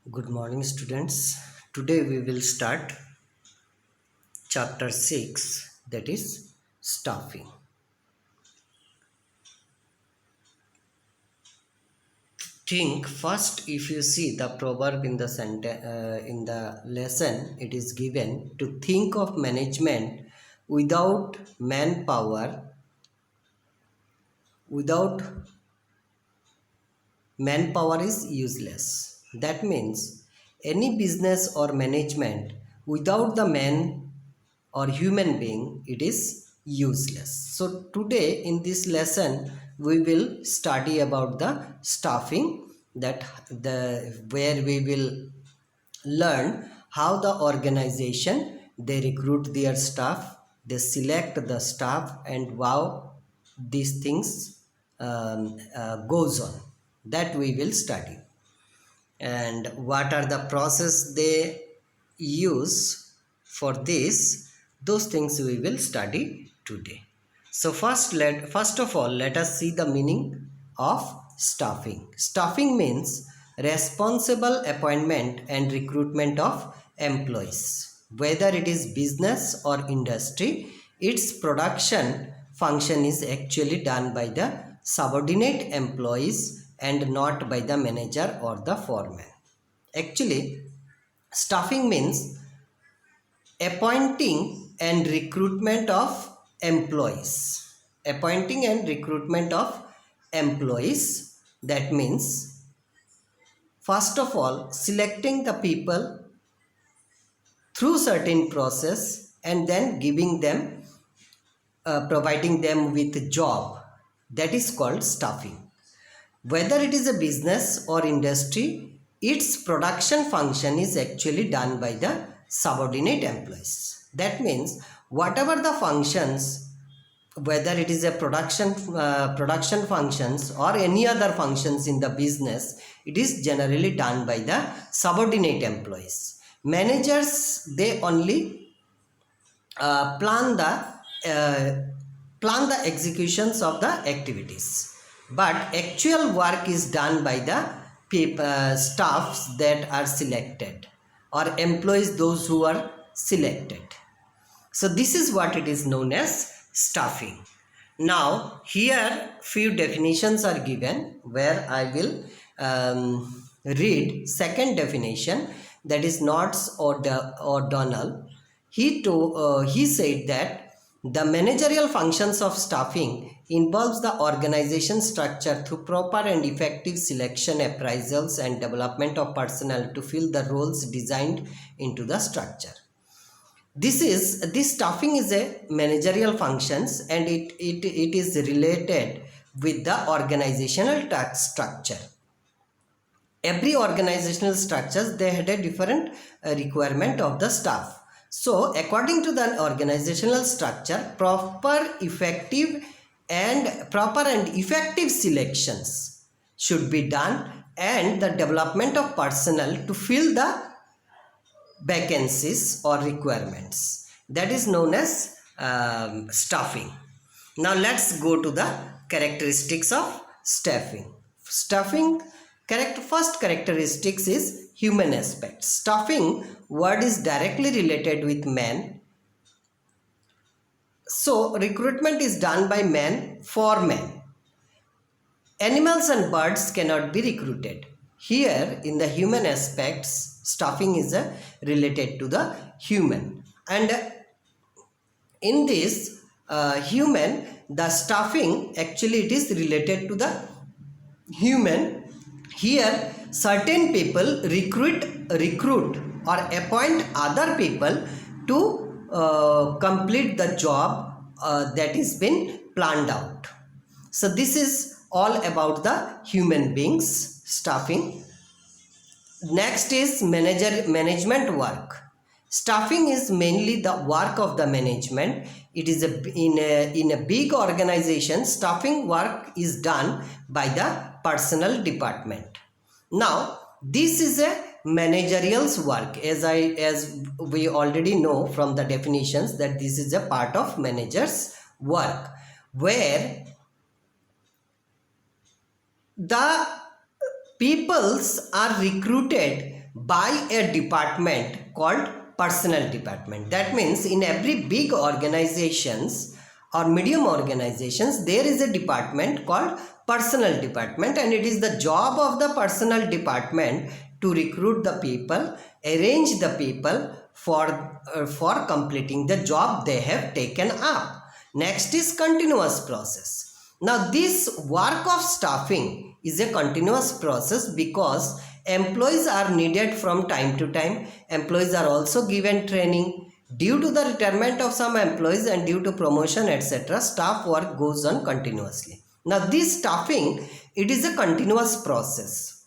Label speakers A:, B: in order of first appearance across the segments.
A: Good morning, students. Today we will start chapter 6, that is staffing. Think first, if you see the proverb in the in the lesson, it is given to think of management without manpower. Without manpower is useless. That means any business or management without the man or human being, it is useless. So today in this lesson we will study about the staffing, that the where we will learn how the organization they recruit their staff, they select the staff, and how these things goes on, that we will study, and what are the process they use for this. Those things we will study today. So first of all, let us see the meaning of staffing. Staffing means responsible appointment and recruitment of employees. Whether it is business or industry, its production function is actually done by the subordinate employees and not by the manager or the foreman. Actually, staffing means appointing and recruitment of employees. Appointing and recruitment of employees. That means, first of all, selecting the people through certain process and then giving them, providing them with job. That is called staffing. Whether it is a business or industry, its production function is actually done by the subordinate employees. That means whatever the functions, whether it is a production functions or any other functions in the business, it is generally done by the subordinate employees. Managers, they only plan the executions of the activities, but actual work is done by the staffs that are selected, or employees those who are selected. So this is what it is known as staffing. Now here few definitions are given, where I will read second definition, that is Knotts or O'Donnell. He said that the managerial functions of staffing involves the organization structure through proper and effective selection, appraisals, and development of personnel to fill the roles designed into the structure. This staffing is a managerial functions, and it is related with the organizational structure. Every organizational structures, they had a different requirement of the staff. So according to the organizational structure, proper and effective selections should be done, and the development of personnel to fill the vacancies or requirements, that is known as staffing. Now let's go to the characteristics of staffing. First characteristics is human aspect. Staffing word is directly related with man, so recruitment is done by man for man. Animals and birds cannot be recruited. Here in the human aspects, staffing is related to the human, and in this human, the staffing actually it is related to the human. Here certain people recruit or appoint other people to complete the job that is been planned out. So this is all about the human beings staffing. Next is management work. Staffing is mainly the work of the management. It is in a big organization, staffing work is done by the personnel department. Now this is a managerial's work, as we already know from the definitions, that this is a part of manager's work, where the peoples are recruited by a department called personnel department. That means in every big organizations or medium organizations, there is a department called personnel department, and it is the job of the personnel department to recruit the people, arrange the people for completing the job they have taken up. Next is continuous process. Now this work of staffing is a continuous process because employees are needed from time to time. Employees are also given training. Due to the retirement of some employees and due to promotion, etc., staff work goes on continuously. Now this staffing, it is a continuous process.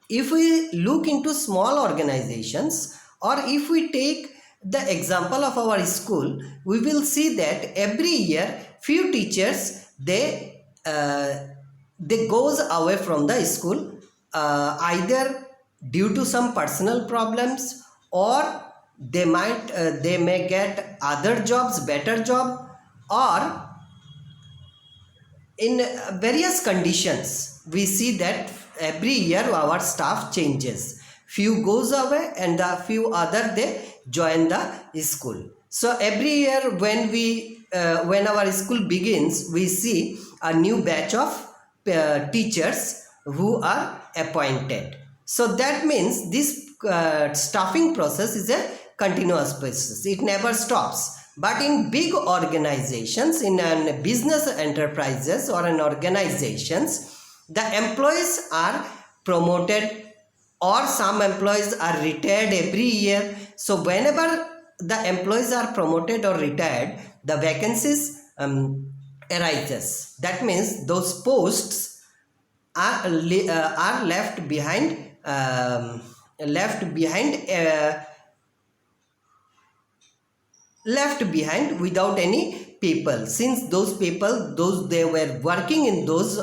A: If we look into small organizations, or if we take the example of our school, we will see that every year few teachers they goes away from the school, either due to some personal problems, or they may get other jobs, better job, or in various conditions. We see that every year our staff changes. Few goes away and the few other they join the school. So every year when our school begins, we see a new batch of teachers who are appointed. So that means this staffing process is a continuous process. It never stops. But in big organizations, in an business enterprises or an organizations, the employees are promoted, or some employees are retired every year. So whenever the employees are promoted or retired, the vacancies arises. That means those posts are left behind without any people, since those people, they were working in those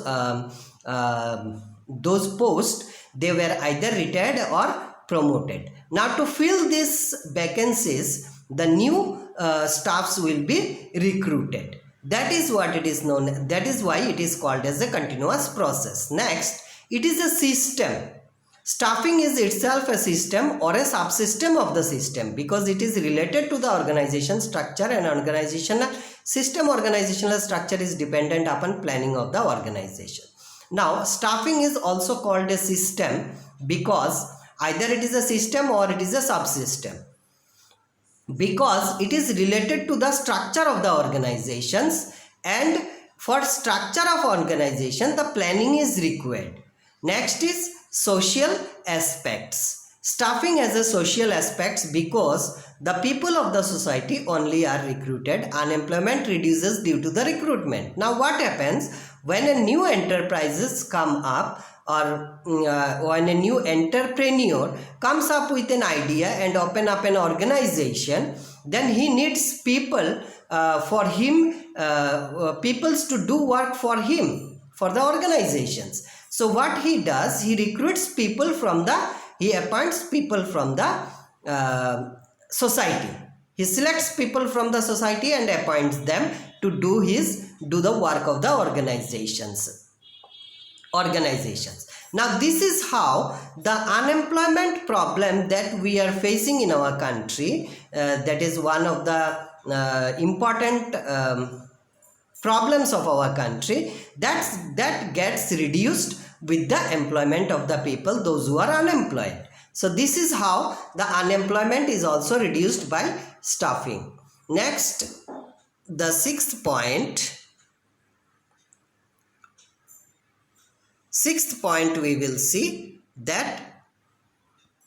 A: posts, they were either retired or promoted. Now to fill these vacancies, the new staffs will be recruited. That is what it is known. That is why it is called as a continuous process. Next, it is a system. Staffing is itself a system or a subsystem of the system, because it is related to the organization structure, and organizational structure is dependent upon planning of the organization. Now, staffing is also called a system because either it is a system or it is a subsystem, because it is related to the structure of the organizations, and for structure of organization the planning is required. Next is social aspects. Staffing has a social aspects because the people of the society only are recruited. Unemployment reduces due to the recruitment. Now what happens when a new enterprises come up, or when a new entrepreneur comes up with an idea and open up an organization, then he needs people for him, peoples to do work for him, for the organizations. So what he does, he recruits people from he appoints people from the society. He selects people from the society and appoints them to do the work of the organizations. Now this is how the unemployment problem that we are facing in our country, that is one of the important problems of our country, that gets reduced with the employment of the people, those who are unemployed. So this is how the unemployment is also reduced by staffing. Next, the sixth point we will see that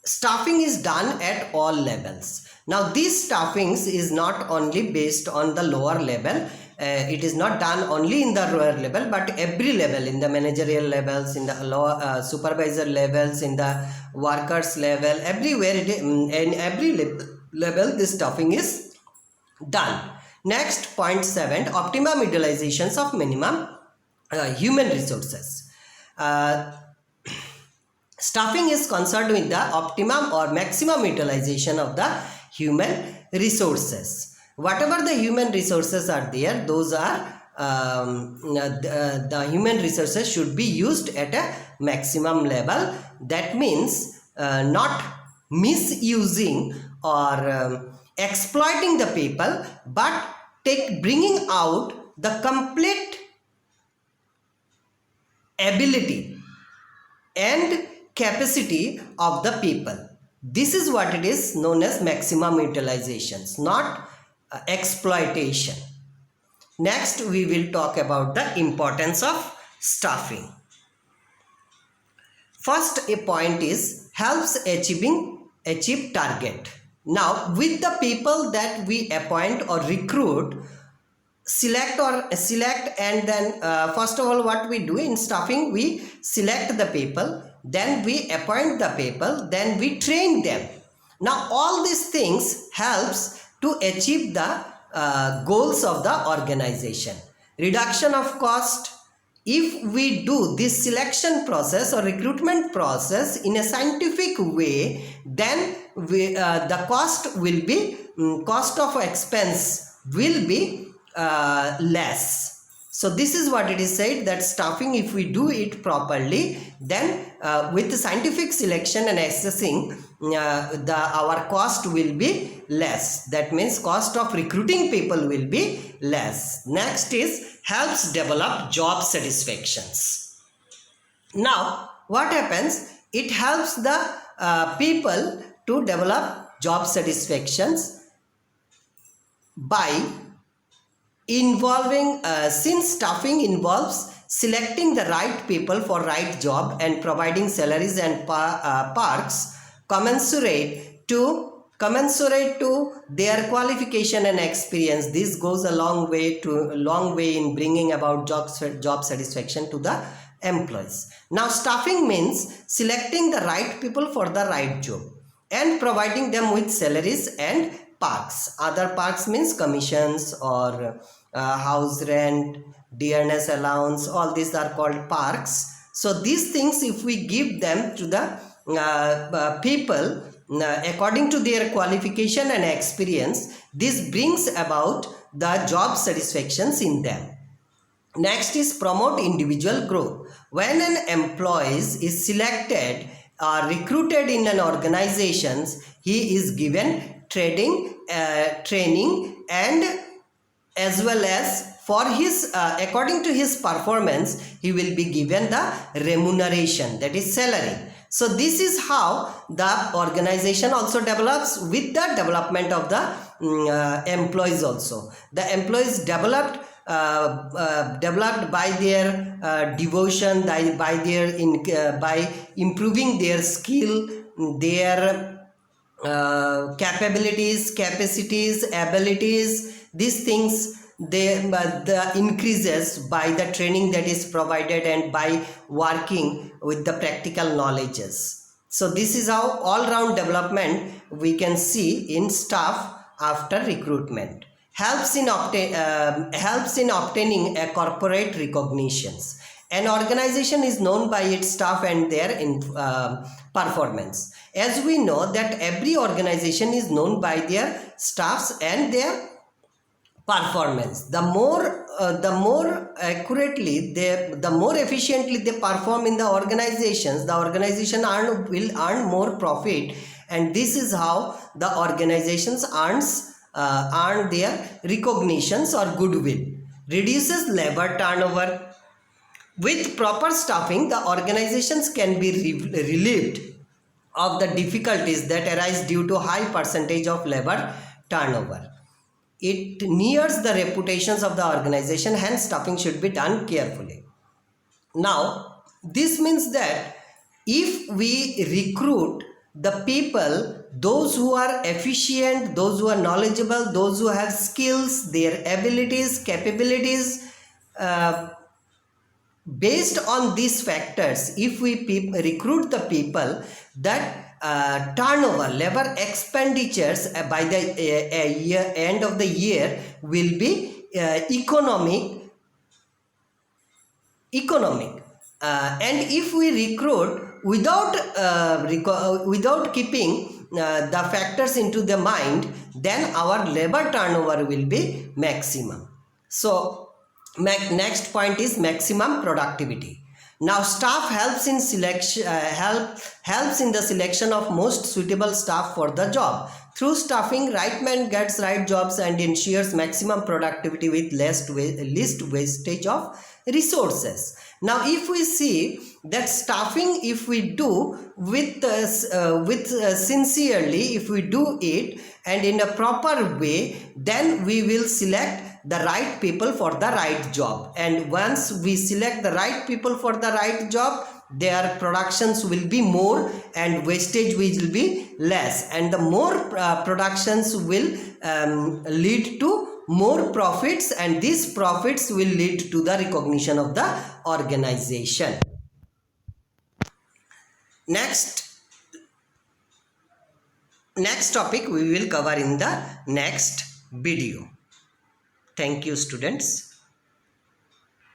A: staffing is done at all levels. Now this staffing is not only based on the lower level, it is not done only in the lower level, but every level, in the managerial levels, in the lower supervisor levels, in the workers level, everywhere in every level this staffing is done. Next, point 7, optimum utilizations of minimum human resources. Staffing is concerned with the optimum or maximum utilization of the human resources. Whatever the human resources are there, those are the human resources should be used at a maximum level. That means not misusing or exploiting the people, but bringing out the complete ability and capacity of the people. This is what it is known as maximum utilizations, not exploitation. Next, we will talk about the importance of staffing. First, a point is helps achieve target. Now, with the people that we appoint or recruit, select and then first of all, what we do in staffing, we select the people, then we appoint the people, then we train them. Now all these things helps to achieve the goals of the organization. Reduction of cost. If we do this selection process or recruitment process in a scientific way, then the cost of expense will be less. So this is what it is said, that staffing, if we do it properly, then with scientific selection and assessing, our cost will be less. That means cost of recruiting people will be less. Next is helps develop job satisfactions. Now what happens, it helps the people to develop job satisfactions by involving since staffing involves selecting the right people for right job and providing salaries and perks commensurate to their qualification and experience. This goes a long way in bringing about job satisfaction to the employees. Now staffing means selecting the right people for the right job and providing them with salaries and parks. Other parks means commissions or house rent, dearness allowance, all these are called parks. So these things, if we give them to the people according to their qualification and experience, this brings about the job satisfactions in them. Next is promote individual growth. When an employee is selected or recruited in an organization, he is given training and as well as for his according to his performance, he will be given the remuneration, that is salary. So this is how the organization also develops with the development of the employees also. The employees developed by their devotion, by improving their skill, their capabilities, capacities, abilities. These things, the increases by the training that is provided and by working with the practical knowledges. So this is how all-round development we can see in staff after recruitment. Helps in obtaining a corporate recognitions. An organization is known by its staff and their performance. As we know that every organization is known by their staffs and their performance. The more accurately the more efficiently they perform in the organizations, the organization will earn more profit, and this is how the organizations earn their recognitions or goodwill. Reduces labor turnover. With proper staffing, the organizations can be relieved of the difficulties that arise due to high percentage of labor turnover. It nears the reputations of the organization, hence staffing should be done carefully. Now, this means that if we recruit the people, those who are efficient, those who are knowledgeable, those who have skills, their abilities, capabilities, based on these factors, if we recruit the people, that turnover, labor expenditures by the end of the year will be economic. And if we recruit without keeping the factors into the mind, then our labor turnover will be maximum. So next point is maximum productivity. Now staff helps in selection helps in the selection of most suitable staff for the job. Through staffing, right man gets right jobs and ensures maximum productivity with least wastage of resources. Now if we see that staffing, if we do with sincerely, if we do it and in a proper way, then we will select the right people for the right job. And once we select the right people for the right job, their productions will be more and wastage will be less, and the more productions will lead to more profits, and these profits will lead to the recognition of the organization. Next topic we will cover in the next video. Thank you, students.